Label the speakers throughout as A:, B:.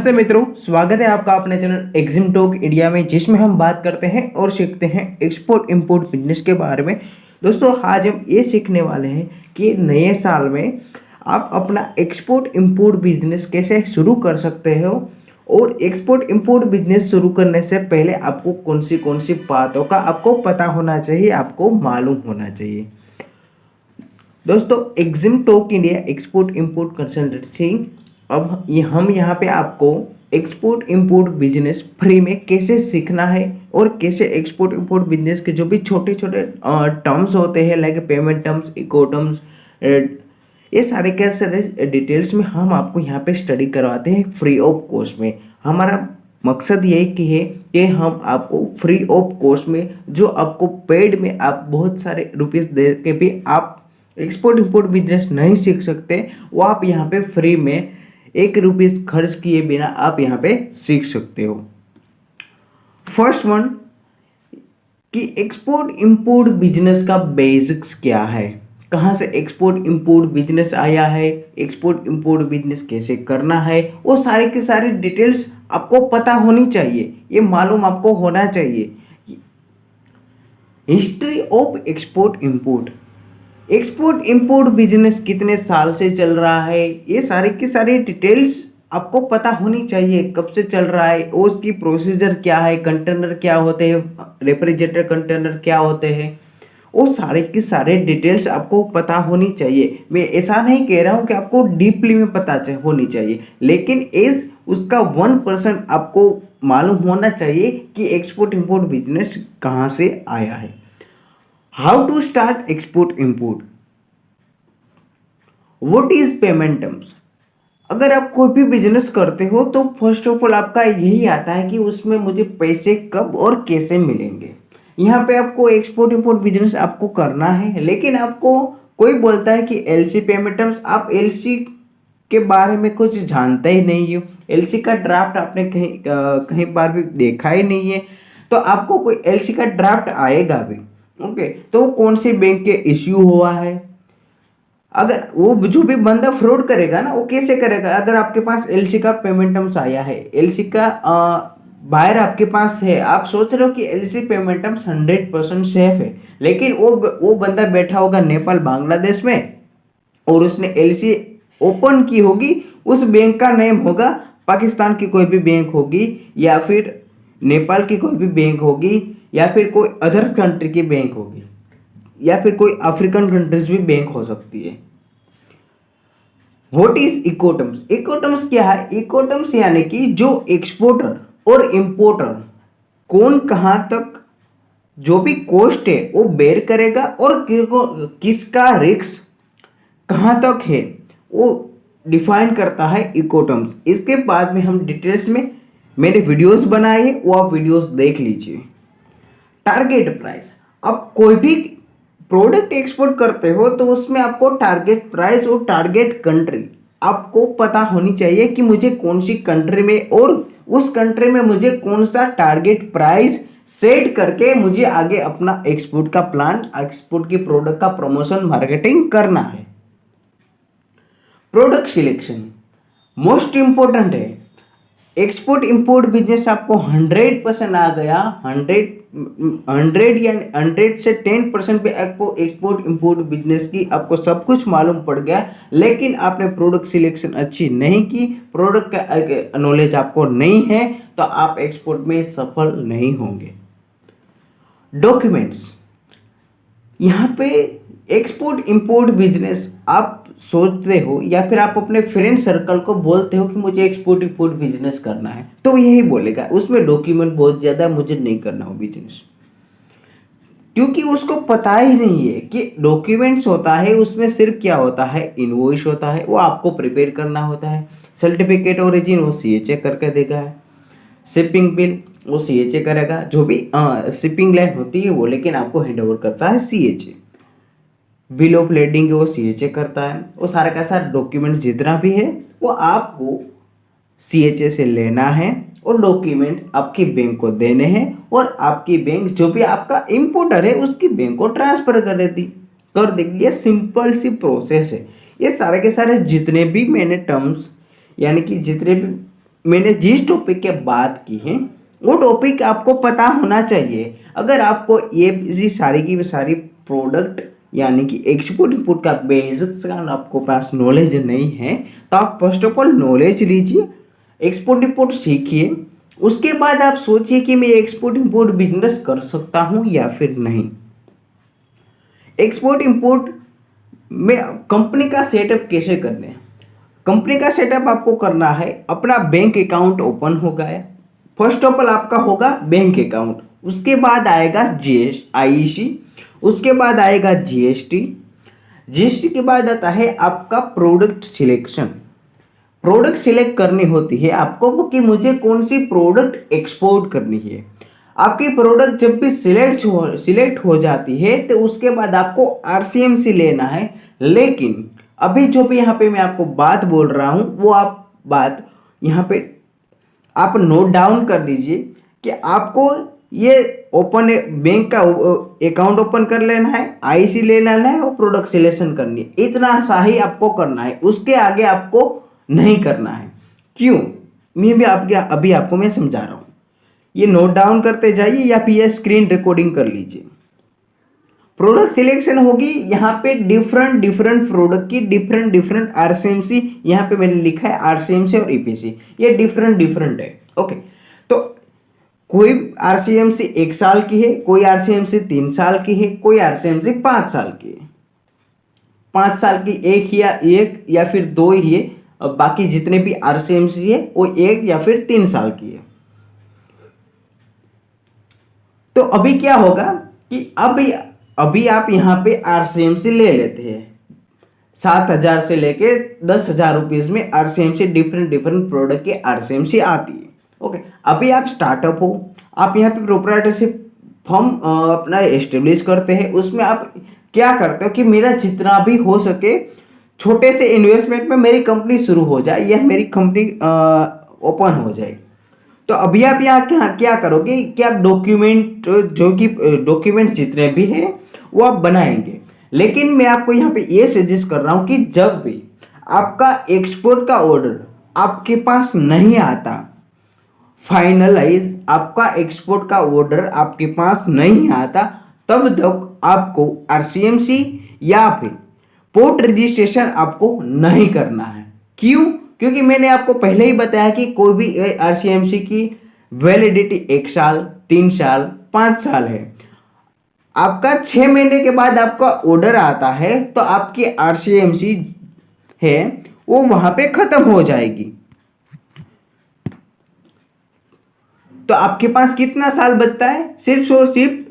A: नमस्ते मित्रों, स्वागत है आपका अपने चैनल एग्जिम टॉक इंडिया में, जिसमें हम बात करते हैं और सीखते हैं एक्सपोर्ट इंपोर्ट बिजनेस के बारे में। दोस्तों, आज हम ये सीखने वाले हैं कि नए साल में आप अपना एक्सपोर्ट इंपोर्ट बिजनेस कैसे शुरू कर सकते हो और एक्सपोर्ट इंपोर्ट बिजनेस शुरू करने से पहले आपको कौन सी बातों का आपको पता होना चाहिए, आपको मालूम होना चाहिए। दोस्तों, EXIM talk India export import consultancy, अब ये हम यहाँ पे आपको एक्सपोर्ट इंपोर्ट बिजनेस फ्री में कैसे सीखना है और कैसे एक्सपोर्ट इंपोर्ट बिजनेस के जो भी छोटे छोटे टर्म्स होते हैं, like payment terms, Incoterms, ये सारे के सारे डिटेल्स में हम आपको यहाँ पे स्टडी करवाते हैं फ्री ऑफ कॉस्ट में। हमारा मकसद यही कि है कि हम आपको फ्री ऑफ कॉस्ट में, जो आपको पेड में आप बहुत सारे रुपीस दे के भी आप एक्सपोर्ट इंपोर्ट बिजनेस नहीं सीख सकते, वो आप यहाँ पे फ्री में 1 रुपीस खर्च किए बिना आप यहाँ पे सीख सकते हो। फर्स्ट वन कि एक्सपोर्ट इंपोर्ट बिजनेस का बेसिक्स क्या है, कहाँ से एक्सपोर्ट इंपोर्ट बिजनेस आया है, एक्सपोर्ट इंपोर्ट बिजनेस कैसे करना है, वो सारे के सारे डिटेल्स आपको पता होनी चाहिए, ये मालूम आपको होना चाहिए। History of export import, export import business कितने साल से चल रहा है, ये सारी की सारी डिटेल्स आपको पता होनी चाहिए। कब से चल रहा है, और उसकी प्रोसीजर क्या है, कंटेनर क्या होते हैं, रेफ्रिजरेटर कंटेनर क्या होते हैं, वो सारे की सारे डिटेल्स आपको पता होनी चाहिए। मैं ऐसा नहीं कह रहा हूँ कि आपको डीपली में पता होनी चाहिए, लेकिन एज उसका 1% आपको मालूम होना चाहिए कि एक्सपोर्ट इंपोर्ट बिजनेस कहाँ से आया है। How to start export import, what is payment terms. अगर आप कोई भी बिजनेस करते हो तो फर्स्ट ऑफ ऑल आपका यही आता है कि उसमें मुझे पैसे कब और कैसे मिलेंगे। यहाँ पे आपको एक्सपोर्ट इंपोर्ट बिजनेस आपको करना है, लेकिन आपको कोई बोलता है कि एलसी पेमेंट टर्म्स, आप एलसी के बारे में कुछ जानते ही नहीं हो, एलसी का ड्राफ्ट आपने कहीं बार भी देखा ही नहीं है, तो आपको कोई एलसी का ड्राफ्ट आएगा भी, ओके, तो वो कौन सी बैंक के इश्यू हुआ है। अगर वो जो भी बंदा फ्रॉड करेगा ना, वो कैसे करेगा, अगर आपके पास एलसी का पेमेंट टर्म्स आया है, एलसी का बायर आपके पास है, आप सोच रहे हो कि एलसी पेमेंट टर्म्स 100% सेफ है, लेकिन वो बंदा बैठा होगा नेपाल बांग्लादेश में और उसने एलसी ओपन की होगी, उस बैंक का नेम होगा पाकिस्तान की कोई भी बैंक होगी, या फिर नेपाल की कोई भी बैंक होगी, या फिर कोई अदर कंट्री की बैंक होगी, या फिर कोई अफ्रीकन कंट्रीज भी बैंक हो सकती है। व्हाट इज इकोटर्म्स, इकोटर्म्स क्या है, इकोटर्म्स यानी कि जो एक्सपोर्टर और इंपोर्टर कौन कहां तक जो भी कॉस्ट है वो बेयर करेगा और किसका रिस्क कहां तक है, वो डिफाइन करता है इकोटर्म्स। इसके बाद में हम डिटेल्स में मेरे वीडियोस बनाए हैं, वो आप वीडियोस देख लीजिए। टारगेट प्राइस, अब कोई भी प्रोडक्ट एक्सपोर्ट करते हो तो उसमें आपको टारगेट प्राइस और टारगेट कंट्री आपको पता होनी चाहिए कि मुझे कौन सी कंट्री में और उस कंट्री में मुझे कौन सा टारगेट प्राइस सेट करके मुझे आगे अपना एक्सपोर्ट का प्लान, एक्सपोर्ट की प्रोडक्ट का प्रमोशन मार्केटिंग करना है। प्रोडक्ट सिलेक्शन मोस्ट इंपॉर्टेंट है। एक्सपोर्ट इंपोर्ट बिजनेस आपको 100% आ गया, 100 या 100 से 10% पे आपको एक्सपोर्ट इंपोर्ट बिजनेस की आपको सब कुछ मालूम पड़ गया, लेकिन आपने प्रोडक्ट सिलेक्शन अच्छी नहीं की, प्रोडक्ट का नॉलेज आपको नहीं है, तो आप एक्सपोर्ट में सफल नहीं होंगे। डॉक्यूमेंट्स, यहाँ पे एक्सपोर्ट इंपोर्ट बिजनेस आप सोचते हो या फिर आप अपने फ्रेंड सर्कल को बोलते हो कि मुझे एक्सपोर्ट इंपोर्ट बिजनेस करना है, तो यही बोलेगा उसमें डॉक्यूमेंट बहुत ज़्यादा, मुझे नहीं करना हो बिजनेस, क्योंकि उसको पता ही नहीं है कि डॉक्यूमेंट्स होता है, उसमें सिर्फ क्या होता है, इनवॉइस होता है, वो आपको प्रिपेयर करना होता है, सर्टिफिकेट ओरिजिन वो सीएचए करके देगा है, शिपिंग बिल वो सीएचए करेगा, जो भी शिपिंग लाइन होती है वो लेकिन आपको हैंड ओवर करता है सीएचए, बिल ऑफ लेडिंग वो सीएचए करता है, वो सारा का सारा डॉक्यूमेंट जितना भी है वो आपको सीएचए से लेना है और डॉक्यूमेंट आपकी बैंक को देने हैं, और आपकी बैंक जो भी आपका इंपोर्टर है उसकी बैंक को ट्रांसफर कर देगी। ये सिंपल सी प्रोसेस है। ये सारे के सारे जितने भी मैंने टर्म्स यानी कि जितने भी मैंने जिस टॉपिक की बात की है वो टॉपिक आपको पता होना चाहिए। अगर आपको ये सारी की सारी प्रोडक्ट यानी कि एक्सपोर्ट इंपोर्ट का बेसिक्स का आपको पास नॉलेज नहीं है तो आप फर्स्ट ऑफ ऑल नॉलेज लीजिए, एक्सपोर्ट इंपोर्ट सीखिए। उसके बाद आप सोचिए कि मैं एक्सपोर्ट इंपोर्ट बिजनेस कर सकता हूँ या फिर नहीं। एक्सपोर्ट इंपोर्ट में कंपनी का सेटअप कैसे करना है? कंपनी का सेटअप आपको करना है, अपना बैंक अकाउंट ओपन हो गया। फर्स्ट ऑफ ऑल आपका होगा बैंक अकाउंट, उसके बाद आएगा आईसी, उसके बाद आएगा जीएसटी, जीएसटी के बाद आता है आपका प्रोडक्ट सिलेक्शन। प्रोडक्ट सिलेक्ट करनी होती है आपको कि मुझे कौन सी प्रोडक्ट एक्सपोर्ट करनी है। आपकी प्रोडक्ट जब भी सिलेक्ट हो जाती है तो उसके बाद आपको आरसीएमसी लेना है। लेकिन अभी जो भी यहाँ पे मैं आपको बात बोल रहा हूँ वो आप बात यहाँ पे आप नोट डाउन कर लीजिए कि आपको ये ओपन बैंक का अकाउंट ओपन कर लेना है, आईसी लेना है और प्रोडक्ट सिलेक्शन करनी है। इतना सा ही आपको करना है, उसके आगे आपको नहीं करना है। क्यों? मैं भी अभी आपको मैं समझा रहा हूँ, ये नोट डाउन करते जाइए या फिर ये स्क्रीन रिकॉर्डिंग कर लीजिए। प्रोडक्ट सिलेक्शन होगी, यहाँ पे डिफरेंट प्रोडक्ट की डिफरेंट आरसीएमसी, यहाँ पे मैंने लिखा है आरसीएमसी और ईपीसी, ये डिफरेंट है। ओके, तो कोई आरसीएमसी 1 साल की है, कोई आरसीएमसी 3 साल की है, कोई आरसीएमसी 5 साल की है। 5 साल की एक या फिर 2 ही है, और बाकी जितने भी आरसीएमसी है वो 1 या फिर 3 साल की है। तो अभी क्या होगा कि अभी आप यहाँ पे आरसीएमसी ले लेते हैं, 7,000 से लेके 10,000 रुपीज में आरसीएमसी डिफरेंट प्रोडक्ट की आरसीएमसी आती है। ओके, अभी आप स्टार्टअप हो, आप यहाँ पे प्रोप्राइटरशिप फॉर्म अपना एस्टेब्लिश करते हैं। उसमें आप क्या करते हो कि मेरा जितना भी हो सके छोटे से इन्वेस्टमेंट में मेरी कंपनी शुरू हो जाए या मेरी कंपनी ओपन हो जाए। तो अभी आप यहाँ क्या करोगे कि आप डॉक्यूमेंट जितने भी हैं वो आप बनाएंगे। लेकिन मैं आपको यहाँ पे ये सजेस्ट कर रहा हूँ कि जब भी आपका एक्सपोर्ट का ऑर्डर आपके पास नहीं आता, फाइनलाइज आपका एक्सपोर्ट का ऑर्डर आपके पास नहीं आता, तब तक आपको आरसीएमसी या फिर पोर्ट रजिस्ट्रेशन आपको नहीं करना है। क्यों? क्योंकि मैंने आपको पहले ही बताया कि कोई भी आरसीएमसी की वैलिडिटी 1 साल, 3 साल, 5 साल है। आपका 6 महीने के बाद आपका ऑर्डर आता है तो आपकी आरसीएमसी है वो वहां पे खत्म हो जाएगी। तो आपके पास कितना साल बचता है? सिर्फ और सिर्फ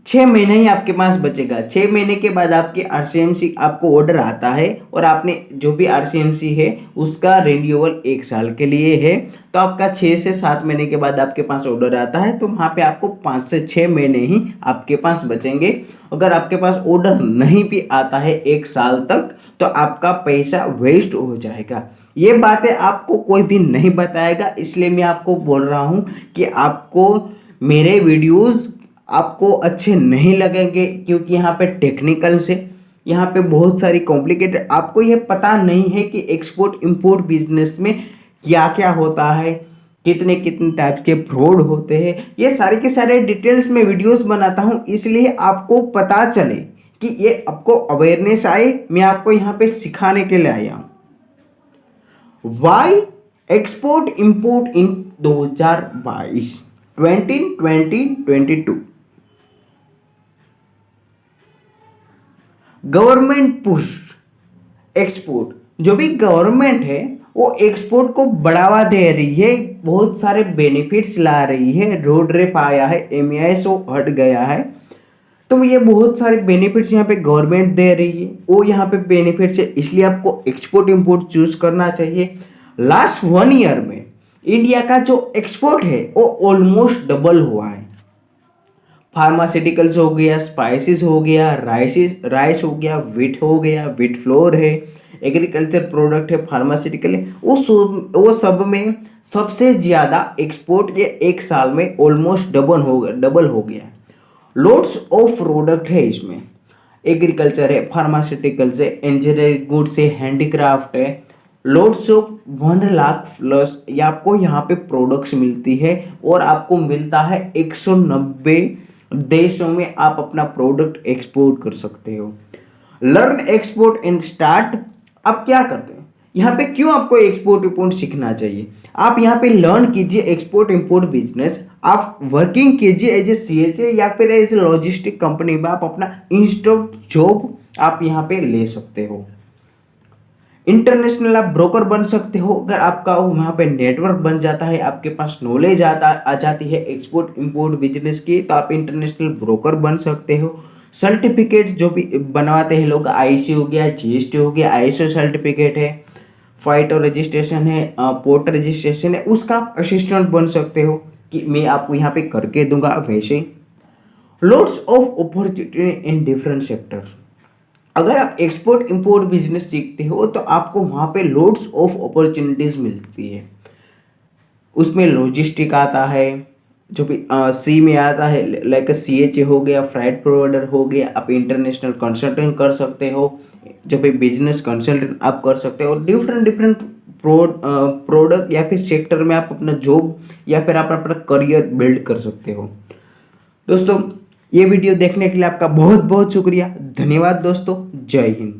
A: 6 महीने ही आपके पास बचेगा। 6 महीने के बाद आपके आरसीएमसी आपको ऑर्डर आता है और आपने जो भी आरसीएमसी है उसका रिन्यूअल 1 साल के लिए है, तो आपका 6 से 7 महीने के बाद आपके पास ऑर्डर आता है तो वहाँ पे आपको 5 से 6 महीने ही आपके पास बचेंगे। अगर आपके पास ऑर्डर नहीं भी आता है 1 साल तक तो आपका पैसा वेस्ट हो जाएगा। ये बातें आपको कोई भी नहीं बताएगा, इसलिए मैं आपको बोल रहा हूँ कि आपको मेरे वीडियोज़ आपको अच्छे नहीं लगेंगे, क्योंकि यहाँ पे टेक्निकल से यहाँ पे बहुत सारी कॉम्प्लिकेटेड, आपको ये पता नहीं है कि एक्सपोर्ट इंपोर्ट बिजनेस में क्या क्या होता है, कितने कितने टाइप के फ्रॉड होते हैं। ये सारे के सारे डिटेल्स में वीडियोस बनाता हूँ, इसलिए आपको पता चले कि ये आपको अवेयरनेस आए, मैं आपको यहाँ पे सिखाने के लिए आया हूँ। Why export import in 2022 2022 government push export. जो भी गवर्नमेंट है वो एक्सपोर्ट को बढ़ावा दे रही है, बहुत सारे बेनिफिट्स ला रही है। रोड रेप आया है, एमआईएस हट गया है, तो ये बहुत सारे बेनिफिट्स यहाँ पे गवर्नमेंट दे रही है, वो यहाँ पे बेनिफिट्स है, इसलिए आपको एक्सपोर्ट इंपोर्ट चूज करना चाहिए। लास्ट 1 ईयर में इंडिया का जो एक्सपोर्ट है वो ऑलमोस्ट डबल हुआ है। फार्मास्यूटिकल्स हो गया, स्पाइसेस हो गया, राइस हो गया, व्हीट हो गया, व्हीट फ्लोर है, एग्रीकल्चर प्रोडक्ट है, फार्मास्यूटिकल है, वो सब में सबसे ज़्यादा एक्सपोर्ट ये 1 साल में ऑलमोस्ट डबल हो गया। लोड्स ऑफ प्रोडक्ट है इसमें, एग्रीकल्चर है, फार्मास्यूटिकल्स है, इंजीनियरिंग गुड्स है, हैंडीक्राफ्ट है, लोड्स ऑफ 1 लाख प्लस ये आपको यहाँ पे प्रोडक्ट्स मिलती है और आपको मिलता है 190 देशों में आप अपना प्रोडक्ट एक्सपोर्ट कर सकते हो। Learn export and start. आप क्या करते हैं यहाँ पे, क्यों आपको एक्सपोर्ट इंपोर्ट सीखना चाहिए? आप यहाँ पे लर्न कीजिए एक्सपोर्ट इंपोर्ट बिजनेस, आप वर्किंग कीजिए एज ए CHA या फिर एज ए लॉजिस्टिक कंपनी में आप अपना इंस्टेंट जॉब आप यहाँ पे ले सकते हो। इंटरनेशनल आप ब्रोकर बन सकते हो अगर आपका वहाँ पे नेटवर्क बन जाता है, आपके पास नॉलेज आ जाती है एक्सपोर्ट इंपोर्ट बिजनेस की, तो आप इंटरनेशनल ब्रोकर बन सकते हो। सर्टिफिकेट जो भी बनवाते हैं लोग, IC हो गया, GST हो गया, ISO सर्टिफिकेट है, फाइटो रजिस्ट्रेशन है, पोर्ट रजिस्ट्रेशन है, उसका आप असिस्टेंट बन सकते हो कि मैं आपको यहाँ पे करके दूंगा। वैसे ही loads of opportunity in different sector. अगर आप एक्सपोर्ट इंपोर्ट बिजनेस सीखते हो तो आपको वहाँ पे लोड्स ऑफ अपॉर्चुनिटीज मिलती है। उसमें लॉजिस्टिक आता है, जो भी सी में आता है, लाइक CHA हो गया, फ्राइट प्रोवाइडर हो गया, आप इंटरनेशनल कंसल्टेंट कर सकते हो, जो भी बिजनेस कंसल्टेंट आप कर सकते हो। डिफरेंट डिफरेंट प्रोडक्ट या फिर सेक्टर में आप अपना जॉब या फिर आप अपना करियर बिल्ड कर सकते हो। दोस्तों ये वीडियो देखने के लिए आपका बहुत बहुत शुक्रिया, धन्यवाद दोस्तों, जय हिंद।